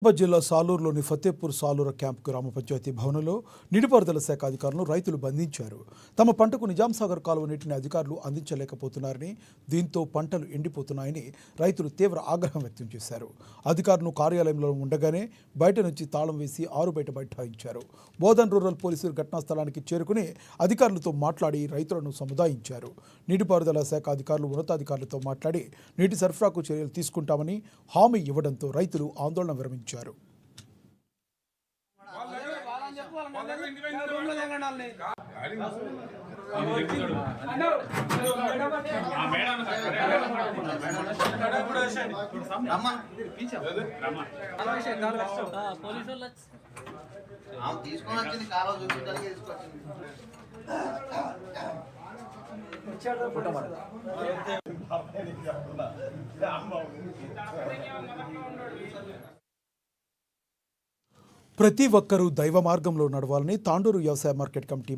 నిజామాబాద్ జిల్లా సాలూరులోని ఫతేపూర్ సాలూర క్యాంప్ గ్రామ పంచాయతీ భవనంలో నీటిపారుదల శాఖ అధికారులను రైతులు బంధించారు. తమ పంటకు నిజాంసాగర్ కాలువ నీటిని అధికారులు అందించలేకపోతున్నారని, దీంతో పంటలు ఎండిపోతున్నాయని రైతులు తీవ్ర ఆగ్రహం వ్యక్తం చేశారు. అధికారులు కార్యాలయంలో ఉండగానే బయట నుంచి తాళం వేసి ఆరుబయట బైఠాయించారు. బోధన్ రూరల్ పోలీసులు ఘటనా స్థలానికి చేరుకుని అధికారులతో మాట్లాడి రైతులను సముదాయించారు. నీటిపారుదల శాఖ అధికారులు ఉన్నతాధికారులతో మాట్లాడి నీటి సరఫరాకు చర్యలు తీసుకుంటామని హామీ ఇవ్వడంతో రైతులు ఆందోళన విరమించారు. ప్రతి ఒక్కరూ దైవ మార్గంలో నడవాలని తాండూరు వ్యవసాయ మార్కెట్ కమిటీ